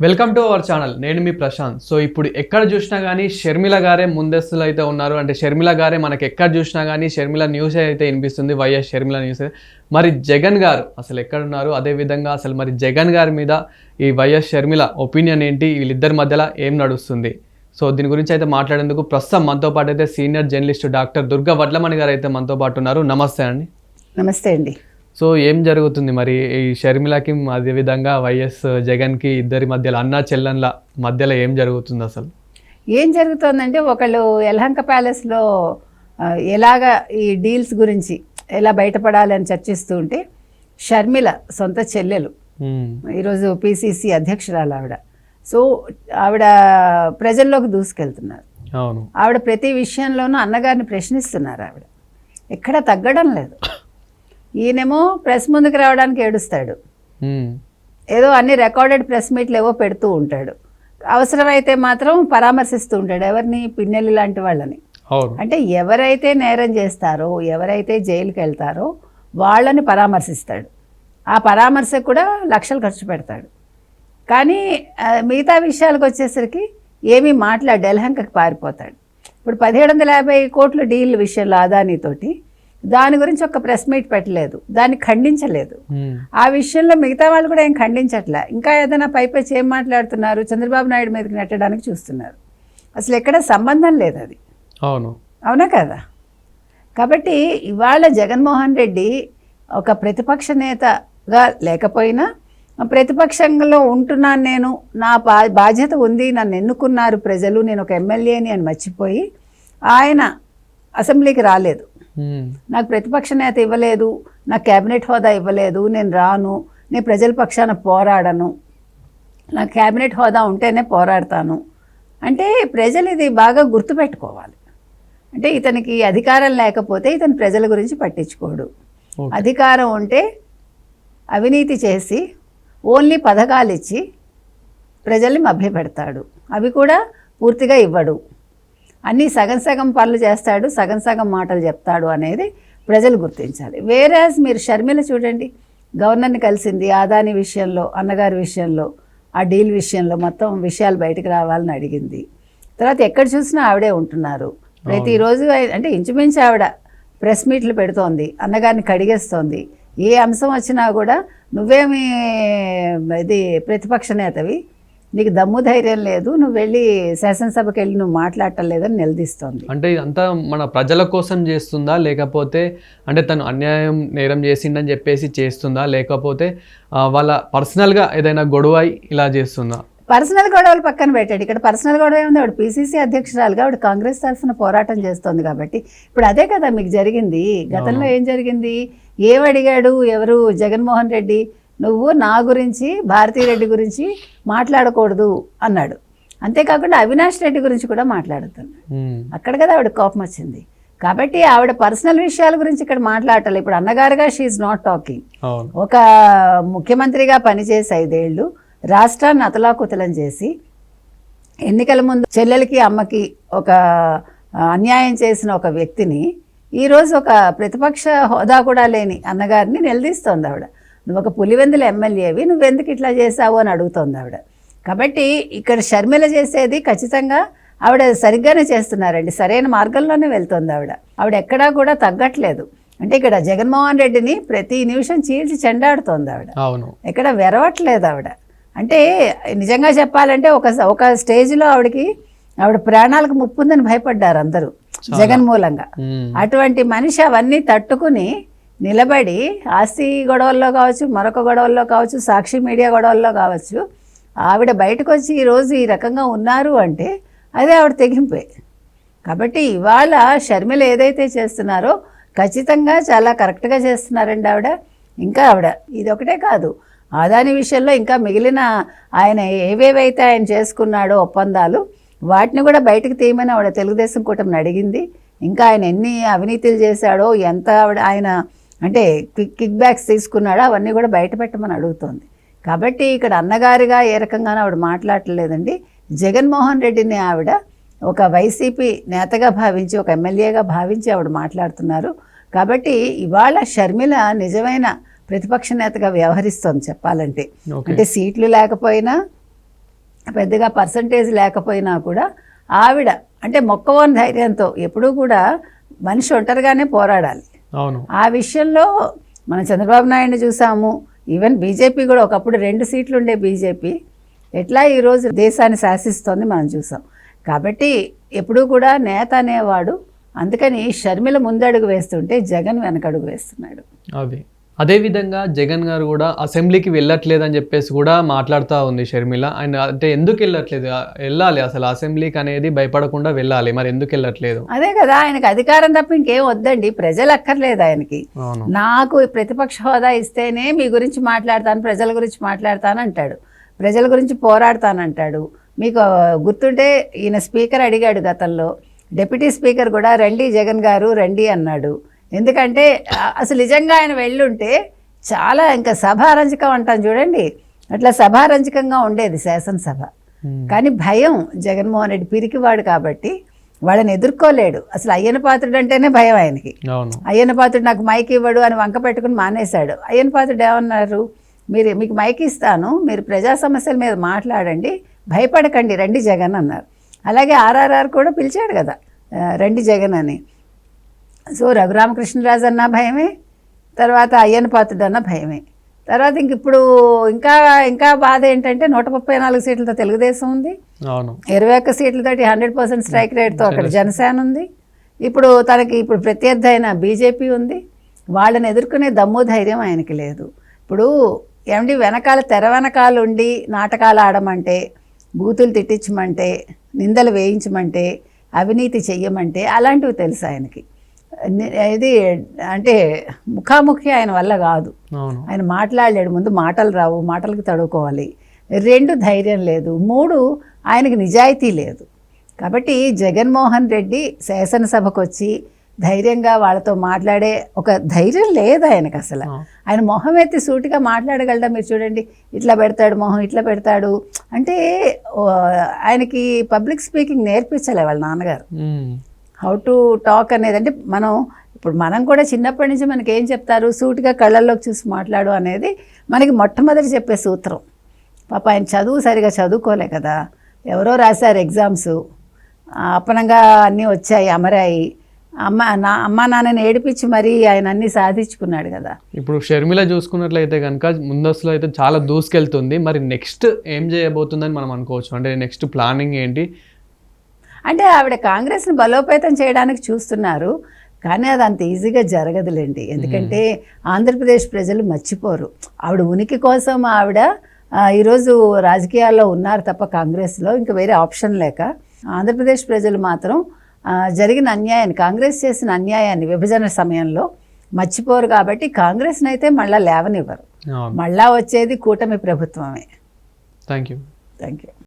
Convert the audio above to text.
Welcome to our channel. నేను మీ Prashanth. So ఇప్పుడు ఎక్కడ చూసినా కానీ షర్మిల గారే ముందస్తులు అయితే ఉన్నారు. అంటే షర్మిల గారే మనకి ఎక్కడ చూసినా కానీ షర్మిల న్యూస్ అయితే వినిపిస్తుంది, వైఎస్ షర్మిల న్యూస్. మరి జగన్ గారు అసలు ఎక్కడున్నారు? అదేవిధంగా అసలు మరి జగన్ గారి మీద ఈ వైఎస్ షర్మిల ఒపీనియన్ ఏంటి? వీళ్ళిద్దరి మధ్యలో ఏం నడుస్తుంది? సో దీని గురించి అయితే మాట్లాడేందుకు ప్రస్తుతం మనతో పాటు అయితే senior journalist doctor Durga Vadlamani గారు అయితే మనతో పాటు ఉన్నారు. నమస్తే అండి. నమస్తే అండి. సో ఏం జరుగుతుంది మరి ఈ షర్మిలకి, అదేవిధంగా వైఎస్ జగన్కి ఇద్దరి మధ్యలో, అన్న చెల్లెన్ల మధ్యలో ఏం జరుగుతుంది అసలు? ఏం జరుగుతుందంటే ఒకళ్ళు యలహంక ప్యాలెస్లో ఎలాగ ఈ డీల్స్ గురించి ఎలా బయటపడాలని చర్చిస్తూ ఉంటే షర్మిల సొంత చెల్లెలు ఈరోజు పిసిసి అధ్యక్షురాలు ఆవిడ. సో ఆవిడ ప్రజల్లోకి దూసుకెళ్తున్నారు. అవును, ఆవిడ ప్రతి విషయంలోనూ అన్నగారిని ప్రశ్నిస్తున్నారు. ఆవిడ ఎక్కడ తగ్గడం లేదు. ఈయనేమో ప్రెస్ ముందుకు రావడానికి ఏడుస్తాడు, ఏదో అన్ని రికార్డెడ్ ప్రెస్ మీట్లు ఏవో పెడుతూ ఉంటాడు. అవసరమైతే మాత్రం పరామర్శిస్తూ ఉంటాడు ఎవరిని, పిన్నెల్లి లాంటి వాళ్ళని. అంటే ఎవరైతే నేరం చేస్తారో, ఎవరైతే జైలుకి వెళ్తారో వాళ్ళని పరామర్శిస్తాడు. ఆ పరామర్శకు కూడా లక్షలు ఖర్చు పెడతాడు. కానీ మిగతా విషయాలకు వచ్చేసరికి ఏమీ మాట్లాడు, యలహంకకి పారిపోతాడు. ఇప్పుడు 1750 కోట్ల డీల్ విషయంలో అదానీతోటి దాని గురించి ఒక ప్రెస్ మీట్ పెట్టలేదు, దాన్ని ఖండించలేదు. ఆ విషయంలో మిగతా వాళ్ళు కూడా ఏం ఖండించట్లే. ఇంకా ఏదైనా పైపేచి ఏం మాట్లాడుతున్నారు, చంద్రబాబు నాయుడు మీదకి నెట్టడానికి చూస్తున్నారు. అసలు ఎక్కడ సంబంధం లేదు అది. అవునా కదా? కాబట్టి ఇవాళ జగన్మోహన్ రెడ్డి ఒక ప్రతిపక్ష నేతగా లేకపోయినా, ప్రతిపక్షంలో ఉంటున్నాను నేను, నా బాధ్యత ఉంది, నన్ను ఎన్నుకున్నారు ప్రజలు, నేను ఒక ఎమ్మెల్యేని అని మర్చిపోయి ఆయన అసెంబ్లీకి రాలేదు. నాకు ప్రతిపక్ష నేత ఇవ్వలేదు, నాకు క్యాబినెట్ హోదా ఇవ్వలేదు, నేను రాను, నేను ప్రజల పక్షాన పోరాడను, నాకు క్యాబినెట్ హోదా ఉంటేనే పోరాడతాను అంటే ప్రజలు ఇది బాగా గుర్తుపెట్టుకోవాలి. అంటే ఇతనికి అధికారం లేకపోతే ఇతను ప్రజల గురించి పట్టించుకోడు. అధికారం ఉంటే అవినీతి చేసి ఓన్లీ పథకాలు ఇచ్చి ప్రజల్ని మభ్యపెడతాడు. అవి కూడా పూర్తిగా ఇవ్వడు. అన్నీ సగం సగం పనులు చేస్తాడు, సగం సగం మాటలు చెప్తాడు అనేది ప్రజలు గుర్తించాలి. వేరేస్ మీరు షర్మిల చూడండి, గవర్నర్ని కలిసింది అదానీ విషయంలో, అన్నగారి విషయంలో, ఆ డీల్ విషయంలో మొత్తం విషయాలు బయటకు రావాలని అడిగింది. తర్వాత ఎక్కడ చూసినా ఆవిడే ఉంటున్నారు ప్రతిరోజు. అంటే ఇంచుమించు ఆవిడ ప్రెస్ మీట్లు పెడుతోంది, అన్నగారిని కడిగేస్తోంది. ఏ అంశం వచ్చినా కూడా నువ్వేమి ఇది ప్రతిపక్ష నేతవి, నీకు దమ్ము ధైర్యం లేదు, నువ్వు వెళ్ళి శాసనసభకి వెళ్ళి నువ్వు మాట్లాడటం లేదని నిలదీస్తోంది. అంటే ఇదంతా మన ప్రజల కోసం చేస్తుందా, లేకపోతే అంటే తను అన్యాయం నేరం చేసిందని చెప్పేసి చేస్తుందా, లేకపోతే వాళ్ళ పర్సనల్గా ఏదైనా గొడవ ఇలా చేస్తుందా? పర్సనల్ గొడవలు పక్కన పెట్టాడు. ఇక్కడ పర్సనల్ గొడవ ఉంది. ఆవిడ పిసిసి అధ్యక్షురాలుగా ఆవిడ కాంగ్రెస్ తరఫున పోరాటం చేస్తోంది కాబట్టి ఇప్పుడు అదే కదా మీకు జరిగింది. గతంలో ఏం జరిగింది, ఏమడిగాడు ఎవరు, జగన్మోహన్ రెడ్డి, నువ్వు నా గురించి, భారతీరెడ్డి గురించి మాట్లాడకూడదు అన్నాడు. అంతేకాకుండా అవినాష్ రెడ్డి గురించి కూడా మాట్లాడుతున్నాడు. అక్కడ కదా ఆవిడ కోపం వచ్చింది. కాబట్టి ఆవిడ పర్సనల్ విషయాల గురించి ఇక్కడ మాట్లాడాలి. ఇప్పుడు అన్నగారుగా షీఈ్ నాట్ టాకింగ్. ఒక ముఖ్యమంత్రిగా పనిచేసి 5 ఏళ్ళు రాష్ట్రాన్ని అతలాకుతలం చేసి ఎన్నికల ముందు చెల్లెలకి అమ్మకి ఒక అన్యాయం చేసిన ఒక వ్యక్తిని ఈరోజు ఒక ప్రతిపక్ష హోదా కూడా లేని అన్నగారిని నిలదీస్తోంది ఆవిడ. నువ్వు ఒక పులివెందుల ఎమ్మెల్యేవి, నువ్వెందుకు ఇట్లా చేసావు అని అడుగుతోంది ఆవిడ. కాబట్టి ఇక్కడ షర్మిల చేసేది ఖచ్చితంగా ఆవిడ సరిగ్గానే చేస్తున్నారండి, సరైన మార్గంలోనే వెళ్తుంది ఆవిడ. ఆవిడ ఎక్కడా కూడా తగ్గట్లేదు. అంటే ఇక్కడ జగన్మోహన్ రెడ్డిని ప్రతి నిమిషం చీల్చి చెండాడుతోంది ఆవిడ, ఎక్కడ వెరవట్లేదు ఆవిడ. అంటే నిజంగా చెప్పాలంటే ఒక స్టేజ్లో ఆవిడ ప్రాణాలకు ముప్పు ఉందని భయపడ్డారు అందరూ జగన్ మూలంగా. అటువంటి మనిషి అవన్నీ తట్టుకుని నిలబడి ఆస్తి గొడవల్లో కావచ్చు, మరొక గొడవల్లో కావచ్చు, సాక్షి మీడియా గొడవల్లో కావచ్చు, ఆవిడ బయటకు వచ్చి ఈరోజు ఈ రకంగా ఉన్నారు అంటే అదే ఆవిడ తెగింపే. కాబట్టి ఇవాళ షర్మిల ఏదైతే చేస్తున్నారో ఖచ్చితంగా చాలా కరెక్ట్గా చేస్తున్నారండి ఆవిడ. ఇంకా ఆవిడ ఇది ఒకటే కాదు, అదాని విషయంలో ఇంకా మిగిలిన ఆయన ఏవేవైతే ఆయన చేసుకున్నాడో ఒప్పందాలు, వాటిని కూడా బయటకు తీయమని ఆవిడ తెలుగుదేశం కూటమిని అడిగింది. ఇంకా ఆయన ఎన్ని అవినీతులు చేశాడో, ఎంత ఆయన అంటే కిక్ బ్యాక్స్ తీసుకున్నాడో అవన్నీ కూడా బయట పెట్టమని అడుగుతోంది. కాబట్టి ఇక్కడ అన్నగారిగా ఏ రకంగానూ ఆవిడ మాట్లాడలేదండి. జగన్మోహన్ రెడ్డిని ఆవిడ ఒక వైసీపీ నేతగా భావించి, ఒక ఎమ్మెల్యేగా భావించి ఆవిడ మాట్లాడుతున్నారు. కాబట్టి ఇవాళ షర్మిల నిజమైన ప్రతిపక్ష నేతగా వ్యవహరిస్తోంది చెప్పాలంటే. అంటే సీట్లు లేకపోయినా పెద్దగా పర్సంటేజ్ లేకపోయినా కూడా ఆవిడ అంటే మొక్కవోని ధైర్యంతో ఎప్పుడూ కూడా మనిషి ఒంటరిగానే పోరాడాలి. అవును. ఆ విషయంలో మనం చంద్రబాబు నాయుడిని చూసాము. ఈవెన్ బీజేపీ కూడా ఒకప్పుడు 2 సీట్లు ఉండే బీజేపీ ఎట్లా ఈరోజు దేశాన్ని శాసిస్తోంది మనం చూసాం. కాబట్టి ఎప్పుడూ కూడా నేత అనేవాడు, అందుకని షర్మిల ముందడుగు వేస్తుంటే జగన్ వెనకడుగు వేస్తున్నాడు. అదేవిధంగా జగన్ గారు కూడా అసెంబ్లీకి వెళ్ళట్లేదు అని చెప్పేసి కూడా మాట్లాడుతూ ఉంది షర్మిల. ఆయన అంటే ఎందుకు వెళ్ళట్లేదు? వెళ్ళాలి అసలు అసెంబ్లీకి అనేది, భయపడకుండా వెళ్ళాలి. మరి ఎందుకు వెళ్ళట్లేదు? అదే కదా, ఆయనకు అధికారం తప్ప ఇంకేం వద్దండి. ప్రజలు అక్కర్లేదు ఆయనకి. నాకు ప్రతిపక్ష హోదా ఇస్తేనే మీ గురించి మాట్లాడతాను, ప్రజల గురించి మాట్లాడతాను అంటాడు, ప్రజల గురించి పోరాడతానంటాడు. మీకు గుర్తుంటే ఈయన స్పీకర్ అడిగాడు గతంలో, డిప్యూటీ స్పీకర్ కూడా రండి జగన్ గారు రండి అన్నాడు. ఎందుకంటే అసలు నిజంగా ఆయన వెళ్ళుంటే చాలా ఇంకా సభారంజకం అంటాం చూడండి, అట్లా సభారంజకంగా ఉండేది శాసనసభ. కానీ భయం, జగన్మోహన్ రెడ్డి పిరికివాడు కాబట్టి వాళ్ళని ఎదుర్కోలేడు. అసలు అయ్యన పాత్రుడు అంటేనే భయం ఆయనకి. అయ్యన పాత్రుడు నాకు మైక్ ఇవ్వడు అని వంక పెట్టుకుని మానేశాడు. అయ్యన పాత్రుడు ఏమన్నారు, మీకు మైక్ ఇస్తాను, మీరు ప్రజా సమస్యల మీద మాట్లాడండి, భయపడకండి, రండి జగన్ అన్నారు. అలాగే ఆర్ఆర్ఆర్ కూడా పిలిచాడు కదా రండి జగన్ అని. సో రఘురామకృష్ణరాజు అన్న భయమే, తర్వాత అయ్యన పాత్రుడు అన్న భయమే. తర్వాత ఇప్పుడు ఇంకా బాధ ఏంటంటే 134 సీట్లతో తెలుగుదేశం ఉంది, 21 సీట్లతోటి 100% స్ట్రైక్ రేట్తో అక్కడ జనసేన ఉంది, ఇప్పుడు ప్రత్యర్థి అయిన బీజేపీ ఉంది. వాళ్ళని ఎదుర్కొనే దమ్ము ధైర్యం ఆయనకి లేదు. ఇప్పుడు ఏమండి వెనకాల తెర వెనకాల ఉండి నాటకాలు ఆడమంటే, బూతులు తిట్టించమంటే, నిందలు వేయించమంటే, అవినీతి చెయ్యమంటే అలాంటివి తెలుసు ఆయనకి. ఇది అంటే ముఖాముఖి ఆయన వల్ల కాదు. ఆయన మాట్లాడలేడు, ముందు మాటలు రావు, మాటలకు తడుకోవాలి. 2 ధైర్యం లేదు, 3 ఆయనకి నిజాయితీ లేదు. కాబట్టి జగన్మోహన్ రెడ్డి శాసనసభకు వచ్చి ధైర్యంగా వాళ్ళతో మాట్లాడే ఒక ధైర్యం లేదు ఆయనకు అసలు. ఆయన మొహం ఎత్తి సూటిగా మాట్లాడగలడా? మీరు చూడండి, ఇట్లా పెడతాడు మొహం, ఇట్లా పెడతాడు. అంటే ఆయనకి పబ్లిక్ స్పీకింగ్ నేర్పించలే వాళ్ళ నాన్నగారు, హౌ టు టాక్ అనేది. అంటే మనం కూడా చిన్నప్పటి నుంచి మనకి ఏం చెప్తారు, సూటిగా కళ్ళల్లోకి చూసి మాట్లాడు అనేది మనకి మొట్టమొదటి చెప్పే సూత్రం. పాప ఆయన చదువు సరిగా చదువుకోలే కదా, ఎవరో రాశారు ఎగ్జామ్స్, అప్పనంగా అన్నీ వచ్చాయి, అమరాయి. అమ్మ నాన్నని ఏడిపించి మరీ ఆయన అన్ని సాధించుకున్నాడు కదా. ఇప్పుడు షర్మిల చూసుకున్నట్లయితే కనుక ముందస్తులో అయితే చాలా దూసుకెళ్తుంది. మరి నెక్స్ట్ ఏం చేయబోతుందని మనం అనుకోవచ్చు? అంటే నెక్స్ట్ ప్లానింగ్ ఏంటి? అంటే ఆవిడ కాంగ్రెస్ని బలోపేతం చేయడానికి చూస్తున్నారు, కానీ అది అంత ఈజీగా జరగదులేండి. ఎందుకంటే ఆంధ్రప్రదేశ్ ప్రజలు మర్చిపోరు. ఆవిడ ఉనికి కోసం ఆవిడ ఈరోజు రాజకీయాల్లో ఉన్నారు తప్ప కాంగ్రెస్లో ఇంకా వేరే ఆప్షన్ లేక. ఆంధ్రప్రదేశ్ ప్రజలు మాత్రం జరిగిన అన్యాయాన్ని, కాంగ్రెస్ చేసిన అన్యాయాన్ని విభజన సమయంలో మర్చిపోరు. కాబట్టి కాంగ్రెస్ని అయితే మళ్ళీ లేవనివ్వరు. మళ్ళా వచ్చేది కూటమి ప్రభుత్వమే. Thank you.